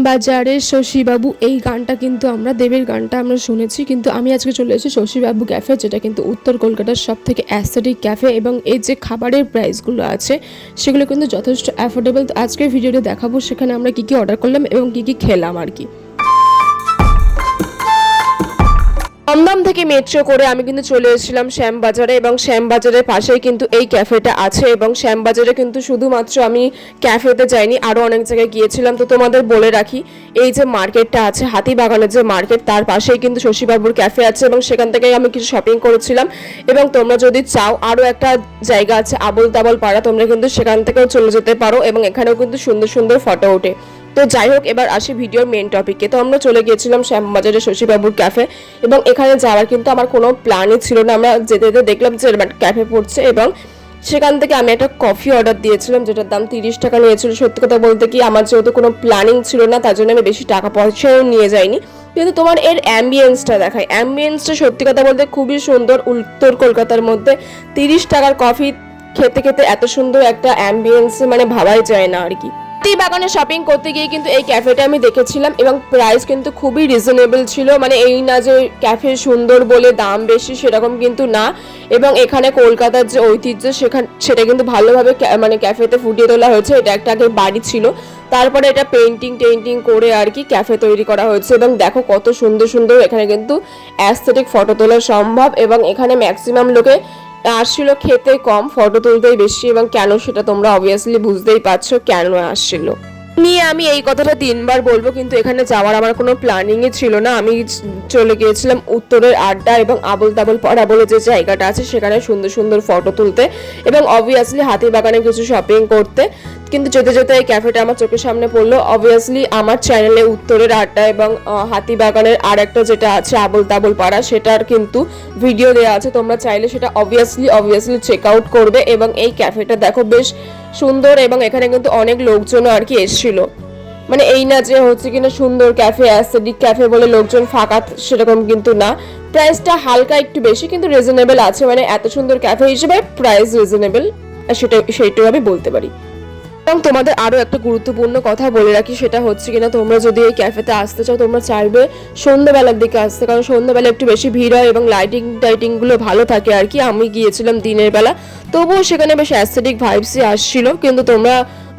বাজারের শশীবাবু এই গানটা কিন্তু আমরা দেবের গানটা আমরা শুনেছি, কিন্তু আমি আজকে চলে এসেছি শশীবাবু ক্যাফে, যেটা কিন্তু উত্তর কলকাতার সব থেকে অ্যাস্থেটিক ক্যাফে এবং এই যে খাবারের প্রাইসগুলো আছে সেগুলো কিন্তু যথেষ্ট অ্যাফোর্ডেবল। তো আজকের ভিডিওতে দেখাবো সেখানে আমরা কী কী অর্ডার করলাম এবং কী কী খেলাম আর কি। দমদম থেকে মেট্রো করে আমি কিন্তু চলে এসেছিলাম শ্যামবাজারে এবং শ্যামবাজারের পাশেই কিন্তু এই ক্যাফেটা আছে এবং শ্যামবাজারে কিন্তু শুধুমাত্র আমি ক্যাফেতে যাইনি, আরও অনেক জায়গায় গিয়েছিলাম। তো তোমাদের বলে রাখি, এই যে মার্কেটটা আছে হাতিবাগানের যে মার্কেট, তার পাশেই কিন্তু শশীবাবুর ক্যাফে আছে এবং সেখান থেকেই আমি কিছু শপিং করেছিলাম। এবং তোমরা যদি চাও, আরও একটা জায়গা আছে আবল তাবল পাড়া, তোমরা কিন্তু সেখান থেকেও চলে যেতে পারো এবং এখানেও কিন্তু সুন্দর সুন্দর ফটো ওঠে। তো যাই হোক, এবার আসি ভিডিওর মেন টপিকে। তো আমরা চলে গিয়েছিলাম শ্যামবাজারে শশীবাবুর ক্যাফে এবং এখানে যাওয়ার কিন্তু আমার কোনো প্ল্যানই ছিল না। আমরা যেতে যেতে দেখলাম যে ক্যাফে পড়ছে এবং সেখান থেকে আমি একটা কফি অর্ডার দিয়েছিলাম, যেটার দাম 30 টাকা নিয়েছিল। সত্যি কথা বলতে কি, আমার যেহেতু কোনো প্ল্যানিং ছিল না, তার জন্য আমি বেশি টাকা পয়সাও নিয়ে যাইনি। কিন্তু তোমার এর অ্যাম্বিয়েন্সটা দেখায়, অ্যাম্বিয়েন্সটা সত্যি কথা বলতে খুবই সুন্দর। উত্তর কলকাতার মধ্যে 30 টাকার কফি খেতে খেতে এত সুন্দর একটা অ্যাম্বিয়েন্স মানে ভাবাই যায় না আর কি। হাতিবাগানে শপিং করতে গিয়ে কিন্তু এই ক্যাফেটা আমি দেখেছিলাম এবং প্রাইস কিন্তু খুবই রিজনেবল ছিল। মানে এই না যে ক্যাফে সুন্দর বলে দাম বেশি, সেরকম কিন্তু না। এবং এখানে কলকাতার যে ঐতিহ্য সেটা কিন্তু ভালোভাবে মানে ক্যাফেতে ফুটিয়ে তোলা হয়েছে। এটা একটা আগে বাড়ি ছিল, তারপরে এটা পেন্টিং করে আর কি ক্যাফে তৈরি করা হয়েছে। এবং দেখো কত সুন্দর সুন্দর এখানে কিন্তু অ্যাস্থেটিক ফটো তোলা সম্ভব এবং এখানে ম্যাক্সিমাম লোকে আসছিল খেতে কম, ফটো তুলতেই বেশি। এবং কেন সেটা তোমরা অবভিয়াসলি বুঝতেই পারছো কেন আসছিল। নিয়ে আমি এই কথাটা 3বার বলবো, কিন্তু এখানে যাওয়ার আমার কোনো প্ল্যানিংই ছিল না। আমি চলে গিয়েছিলাম উত্তরের আড্ডা এবং আবল তাবল পাড়া বলে যে জায়গাটা আছে সেখানে সুন্দর সুন্দর ফটো তুলতে এবং অবভিয়াসলি হাতিবাগানে কিছু শপিং করতে। কিন্তু যেতে যেতে এই ক্যাফেটা আমার চোখের সামনে পড়লো। অবভিয়াসলি আমার চ্যানেলে উত্তরের আড্ডা এবং হাতিবাগানের আর একটা যেটা আছে আবল তাবল পাড়া, সেটার কিন্তু ভিডিও দেওয়া আছে, তোমরা চাইলে সেটা অবভিয়াসলি চেক আউট করবে। এবং এই ক্যাফেটা দেখো বেশ সুন্দর এবং এখানে কিন্তু অনেক লোকজনও আর কি এসেছিল। মানে এই না যে হচ্ছে কিনা সুন্দর ক্যাফে, অ্যাস্থেটিক ক্যাফে বলে লোকজন ফাঁকা, সেরকম কিন্তু না। প্রাইসটা হালকা একটু বেশি কিন্তু রিজনেবল আছে। মানে এত সুন্দর ক্যাফে হিসেবে প্রাইস রিজনেবল, সেইটাও আমি বলতে পারি। এবং তোমাদের আরও একটা গুরুত্বপূর্ণ কথা বলে রাখি, সেটা হচ্ছে কিনা তোমরা যদি এই ক্যাফেতে আসতে চাও, তোমরা চাইবে সন্ধ্যাবেলার দিকে আসতে, কারণ সন্ধ্যাবেলা একটু বেশি ভিড় হয় এবং লাইটিংগুলো ভালো থাকে আর কি। আমি গিয়েছিলাম দিনের বেলা, তবুও সেখানে বেশ অ্যাস্থেটিক ভাইবসই আসছিল। কিন্তু তোমরা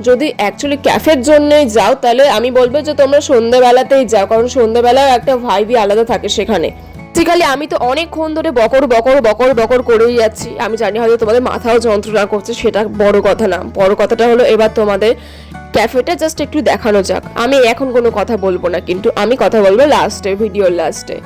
যদি অ্যাকচুয়ালি ক্যাফের জন্যই যাও, তাহলে আমি বলবো যে তোমরা সন্ধ্যাবেলাতেই যাও, কারণ সন্ধ্যাবেলায় একটা ভাইবই আলাদা থাকে সেখানে। বেসিক্যালি আমি তো অনেকক্ষণ ধরে বকর করেই যাচ্ছি। আমি জানি হয়তো তোমাদের মাথাও যন্ত্রণা করছে, সেটা বড় কথা না। বড় কথাটা হলো এবার তোমাদের ক্যাফেটা জাস্ট একটু দেখানো যাক। আমি এখন কোনো কথা বলবো না, কিন্তু আমি কথা বলবো লাস্টে, ভিডিওর লাস্টে।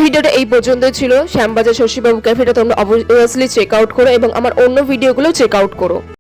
ভিডিওটা এই পর্যন্তই ছিল। শ্যামবাজার শশীবাবু ক্যাফেটা তোমরা অবভিয়াসলি চেক আউট করো এবং আমার অন্য ভিডিওগুলো চেক আউট করো।